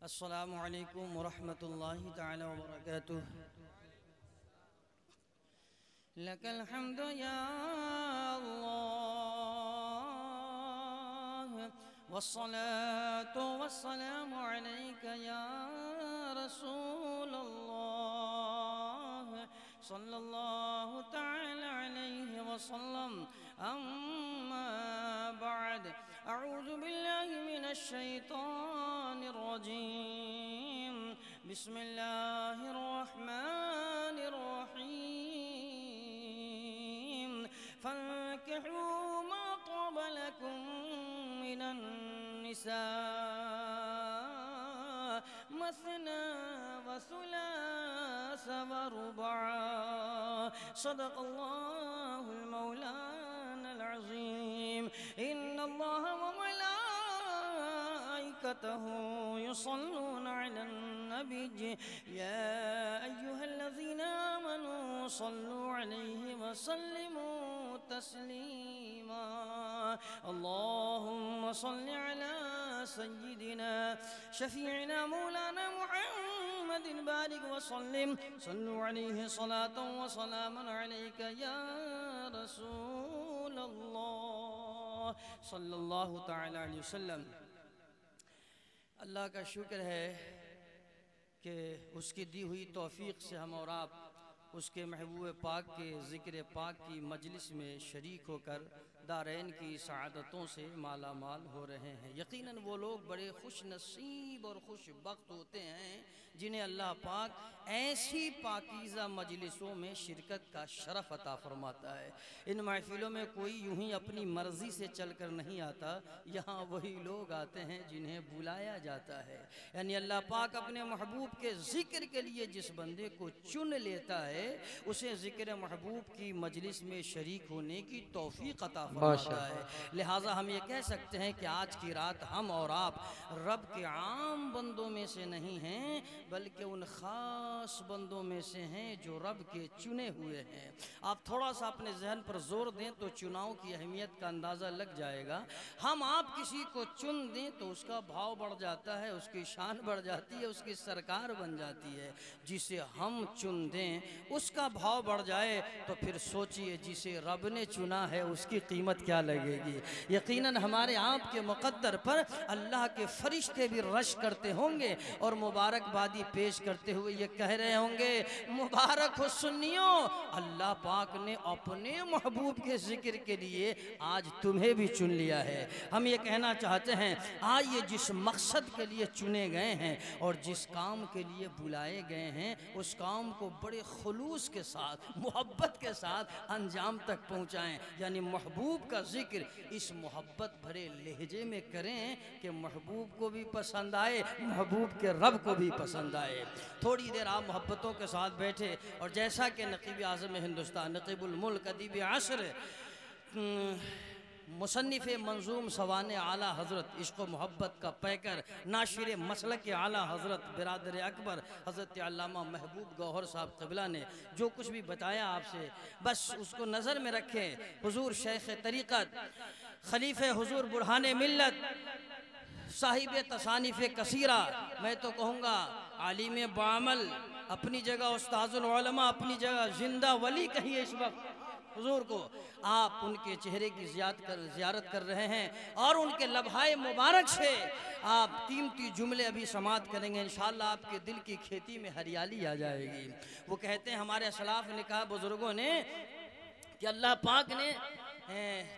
अस्सलामु अलैकुम वरहमतुल्लाहि तआला वबरकातुह। लकल हम्दु या अल्लाह वस्सलातु वस्सलामु अलैका या रसूलल्लाह सल्लल्लाहु तआला अलैहि वसल्लम। अम्मा बाद, अऊज़ु बिल्लाहि मिनश शैतानिर रजीम। बिस्मिल्लाहिर रहमानिर रहीम। फंकिहू मा तब लकुम मिनन निसा मसना व सुलास व रुबा। सदक़ल्लाहुल मौलानल अज़ीम। इन्नल्लाह व मलाइकतहु युसल्लूना अलन नबी या अय्युहल्लज़ीना आमनू सल्लू अलैहि व सल्लिमू तस्लीमा। अल्लाहुम्मा सल्लि अला सय्यिदिना शफीइना मौलाना मुहम्मदिन बारिक व सल्लिम। सल्लू अलैहि सलातन व सलामन अलैका या रसूलल्लाह सल्लल्लाहु तआला अलैहि वसल्लम। अल्लाह का शुक्र है कि उसकी दी हुई तौफीक से हम और आप उसके महबूब पाक के ज़िक्र पाक की मजलिस में शरीक होकर दारैन की सआदतों से माला माल हो रहे हैं। यकीनन वो लोग बड़े खुश नसीब और खुश बख्त होते हैं जिन्हें अल्लाह पाक ऐसी पाकीज़ा मजलिसों में शिरकत का शरफ़ अता फरमाता है। इन महफिलों में कोई यूं ही अपनी मर्ज़ी से चल कर नहीं आता, यहाँ वही लोग आते हैं जिन्हें बुलाया जाता है। यानी अल्लाह पाक अपने महबूब के ज़िक्र के लिए जिस बंदे को चुन लेता है उसे ज़िक्र महबूब की मजलिस में शरीक होने की तौफीक अता फरमाता है। लिहाजा हम ये कह सकते हैं कि आज की रात हम और आप रब के आम बंदों में से नहीं हैं, बल्कि उन ख़ास बंदों में से हैं जो रब के चुने हुए हैं। आप थोड़ा सा अपने जहन पर जोर दें तो चुनाव की अहमियत का अंदाज़ा लग जाएगा। हम आप किसी को चुन दें तो उसका भाव बढ़ जाता है, उसकी शान बढ़ जाती है, उसकी सरकार बन जाती है। जिसे हम चुन दें उसका भाव बढ़ जाए तो फिर सोचिए जिसे रब ने चुना है उसकी कीमत क्या लगेगी। यकीनन हमारे आपके मुक़द्दर पर अल्लाह के फरिश्ते भी रश करते होंगे और मुबारकबादी पेश करते हुए ये कह रहे होंगे, मुबारक हो सुन्नियों, अल्लाह पाक ने अपने महबूब के जिक्र के लिए आज तुम्हें भी चुन लिया है। हम ये कहना चाहते हैं, आइए जिस मकसद के लिए चुने गए हैं और जिस काम के लिए बुलाए गए हैं उस काम को बड़े खुलूस के साथ, मोहब्बत के साथ अंजाम तक पहुँचाएँ। यानी महबूब का जिक्र इस मोहब्बत भरे लहजे में करें कि महबूब को भी पसंद आए, महबूब के रब को भी पसंद आए। थोड़ी देर आप मोहब्बतों के साथ बैठे और जैसा कि नक़ीब आज़म हिंदुस्तान, नक़ीबुल मुल्क, अदीब असर, मुसन्निफ़ मंजूम सवाने आला हज़रत, इश्क़ मोहब्बत का पैकर, नाशिर मसलक आला हज़रत बिरादर अकबर हज़रत अल्लामा महबूब गौहर साहब क़िबला ने जो कुछ भी बताया आपसे बस उसको नज़र में रखें। हुज़ूर शेख तरीक़त, खलीफ़े हुज़ूर बुरहान मिल्लत, साहिब तसानीफ़ कसीरा, मैं तो कहूँगा आलिम बामल, अपनी जगह उस्ताज़ुल उलमा, अपनी जगह जिंदा वली कहिए इस वक्त हुजूर को। आप उनके चेहरे की ज़ियारत कर रहे हैं और उनके लम्हाए मुबारक से आप कीमती जुमले अभी समात करेंगे। इंशाअल्लाह आपके दिल की खेती में हरियाली आ जाएगी। वो कहते हैं, हमारे असलाफ ने कहा, बुजुर्गों ने, कि अल्लाह पाक ने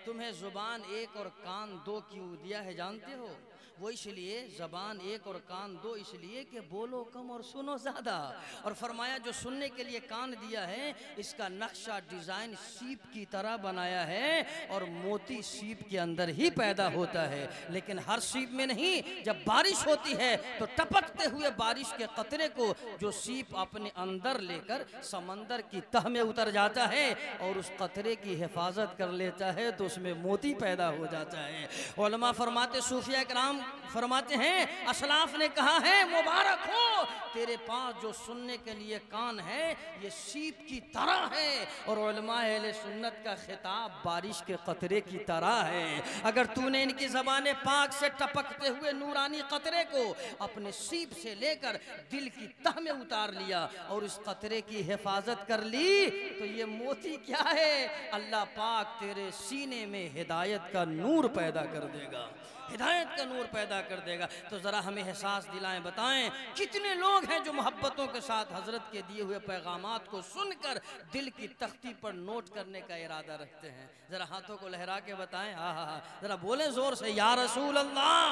तुम्हें ज़ुबान एक और कान दो क्यों दिया है जानते हो? वो इसलिए ज़बान एक और कान दो इसलिए कि बोलो कम और सुनो ज़्यादा। और फरमाया जो सुनने के लिए कान दिया है इसका नक्शा डिज़ाइन सीप की तरह बनाया है और मोती सीप के अंदर ही पैदा होता है, लेकिन हर सीप में नहीं। जब बारिश होती है तो टपकते हुए बारिश के कतरे को जो सीप अपने अंदर लेकर समंदर की तह में उतर जाता है और उस कतरे की हिफाजत कर लेता है तो उसमें मोती पैदा हो जाता है। उलमा फरमाते, सूफिया कराम फरमाते हैं असलाफ ने कहा है मुबारक हो तेरे पास जो सुनने के लिए कान है ये सीप की तरह है, और उलमा अहले सुन्नत का खिताब बारिश के कतरे की तरह है। अगर तूने इनकी ज़बान पाक से टपकते हुए नूरानी कतरे को अपने सीप से लेकर दिल की तह में उतार लिया और इस कतरे की हिफाजत कर ली तो ये मोती क्या है, अल्लाह पाक तेरे सीने में हिदायत का नूर पैदा कर देगा, हिदायत का नूर पैदा कर देगा। तो ज़रा हमें एहसास दिलाएं, बताएं कितने लोग हैं जो मोहब्बतों के साथ हज़रत के दिए हुए पैगामात को सुनकर दिल की तख्ती पर नोट करने का इरादा रखते हैं। ज़रा हाथों को लहरा के बताएं, हाँ हाँ हाँ, ज़रा बोलें ज़ोर से, या रसूल अल्लाह,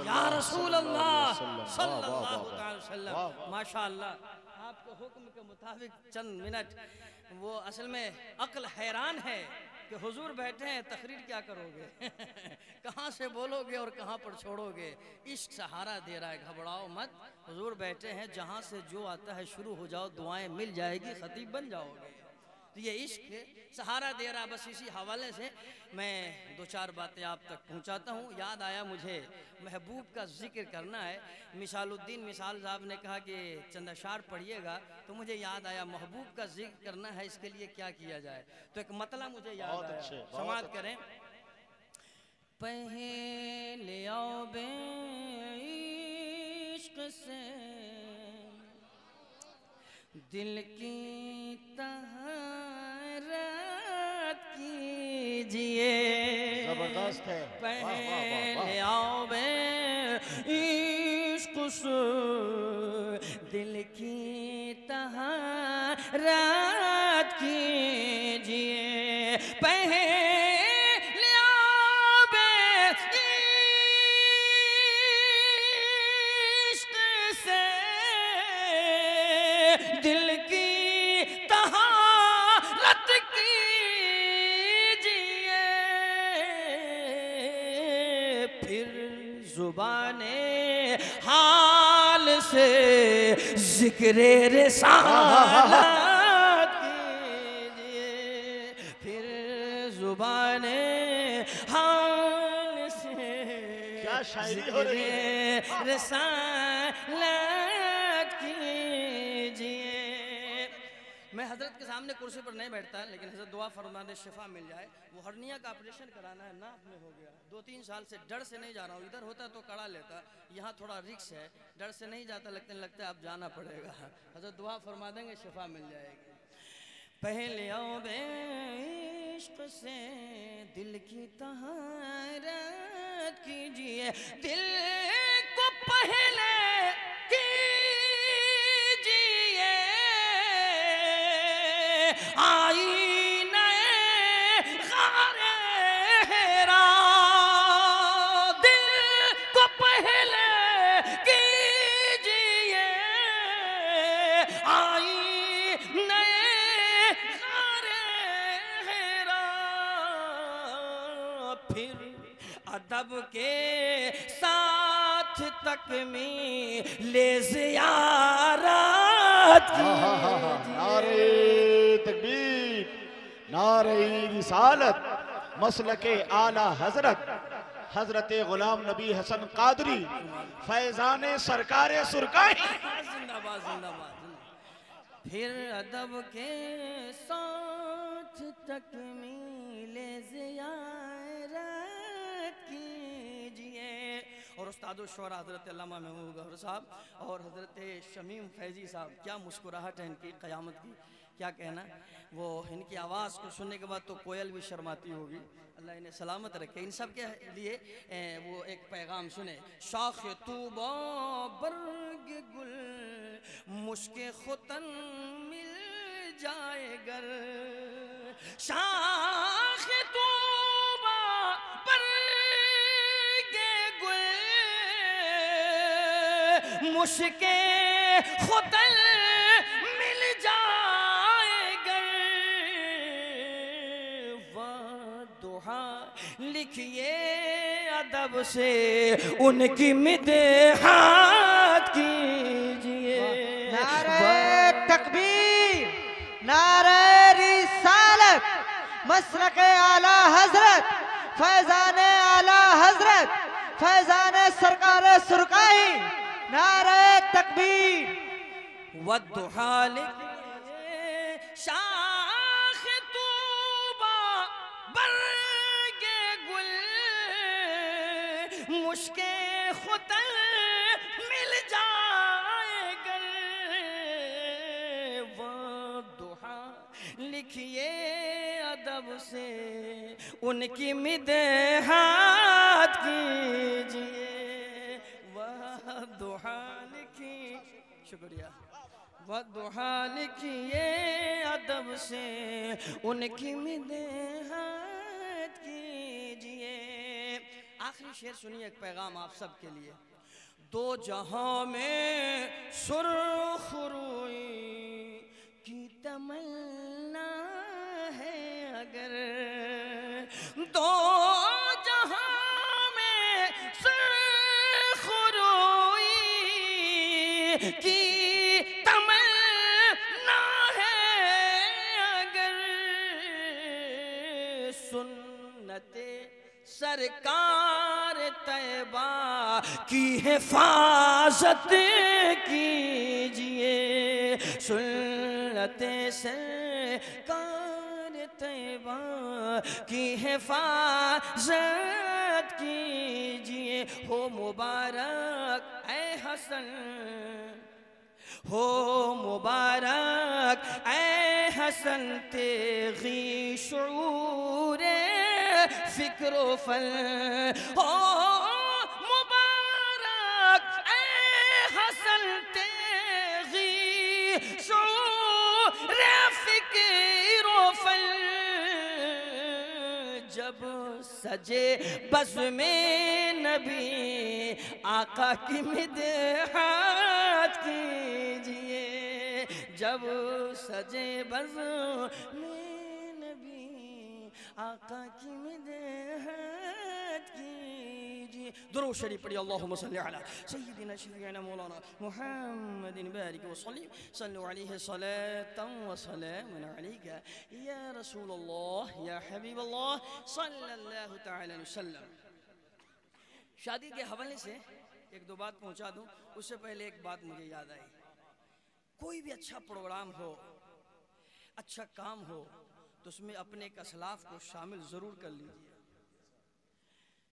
या रसूल अल्लाह सल्लल्लाहु अलैहि वसल्लम। माशा अल्लाह, आपके हुक्म के मुताबिक चंद मिनट, वो असल में अक्ल हैरान है कि हुजूर बैठे हैं, तकरीर क्या करोगे कहाँ से बोलोगे और कहाँ पर छोड़ोगे। इश्क सहारा दे रहा है, घबराओ मत, हुजूर बैठे हैं, जहाँ से जो आता है शुरू हो जाओ, दुआएं मिल जाएगी, खतीब बन जाओगे। तो ये इश्क सहारा दे रहा। बस इसी हवाले से मैं दो चार बातें आप तक पहुँचाता हूँ। याद आया मुझे महबूब का जिक्र करना है। मिसालुद्दीन मिसाल साहब ने कहा कि चंद अशार पढ़िएगा, तो मुझे याद आया महबूब का जिक्र करना है, इसके लिए क्या किया जाए। तो एक मतलब मुझे याद आया, समाअत करें। पहले आओ बे इश्क से दिल की तहरत कीजिए, जबरदस्त है, पहले आओ बे इश्क से दिल की तहरत कीजिए, पहले आओ बे इश्क से दिल की तहारत कीजिए, फिर जुबाने हाल से जिक्रे रिसालत कीजिए, फिर जुबाने हाल से क्या शायरी हो रही है, रिसालत कीजिए। मैं हजरत के सामने कुर्सी पर नहीं बैठता, लेकिन हजरत दुआ फरमा दे शिफा मिल जाए। वो हर्निया का ऑपरेशन कराना है, नाक में हो गया, 2-3 साल से डर से नहीं जा रहा हूँ। इधर होता तो कड़ा लेता, यहाँ थोड़ा रिक्स है, डर से नहीं जाता, लगता है अब जाना पड़ेगा। हजरत दुआ फरमा देंगे, शिफा मिल जाएगी। पहले आओ बे इश्क से दिल की तहारत कीजिए, दिल को पहले कीजिए आईने ग़ारे हेरा, दिल को पहले कीजिए आईने ग़ारे हेरा, फिर अदब के साथ तकमीले ज़ियारत कीजिए। नारे तकबीर, नारे रिसालत, मसलके आला हजरत हजरत गुलाम नबी हसन कादरी फैजाने सरकारे सुरकाई, जिंदाबाद जिंदाबाद। फिर अदब के साथ तकमीले ज़ियारत कीजिए। और उस्तादो शोरा हज़रत अल्लामा महबूब गौहर साहब और हज़रत शमीम फैज़ी साहब, क्या मुस्कुराहट है इनकी, क़यामत की क्या कहना। वो इनकी आवाज़ को सुनने के बाद तो कोयल भी शर्माती होगी, अल्लाह इन्हें सलामत रखे। इन सब के लिए वो एक पैगाम सुने। शाख तूबा बर्ग गुल मुश्के खुतन मिल जाए गर, शाख तूबा बर्ग गुल मुश्के खुतन मिल जाए गर, वादुहा लिखिए अदब से उनकी मिदहात कीजिए। नारे तकबीर, नारे रिसालत, मसलके आला हजरत, फैजाने आला हजरत फैजान सरकार सुरकाई। नारे तकबीर। वद्दुहा शाख तूबा बरगे गुल मुश्के खुतर मिल जाएगा। वद्दुहा लिखिए अदब से उनकी मिदहात कीजिए। वद्दुहा लिखी, शुक्रिया। वद्दुहा लिखिए अदब से उनकी मिदहात कीजिए। आखिरी शेर सुनिए, एक पैगाम आप सब के लिए। दो जहां में सुर्ख रूई की तमन्ना है अगर, दो जहां में सुर्ख रूई की सरकार तैबा की हिफाजत कीजिए। सुन्नते सरकार तैबा की हिफाजत कीजिए। हो मुबारक ऐ हसन, हो मुबारक ऐ हसन तेगी शऊरे फिक्रो फल। हो मुबारक ऐ हसन तेगी शऊरे फिक्रो फल। जब सजे बज़ में नबी आका की मिदहात कीजिए। जब सजे बज़ में नबी आका की मिदहात कीजिए। दुरूद शरीफ पढ़िए। अल्लाहुम्मा सल्ली अला सय्यिदिना शफीअना मौलाना मुहम्मदिन बारिक व सल्लु अलैहि सलातन व सलामन अलैका या रसूलल्लाह या हबीबल्लाह सल्लल्लाहु तआला अलैहि वसल्लम। शादी के हवाले से एक दो बात पहुंचा दूं, उससे पहले एक बात मुझे याद आई। कोई भी अच्छा प्रोग्राम हो, अच्छा काम हो, तो उसमें अपने एक असलाफ को शामिल ज़रूर कर लीजिए।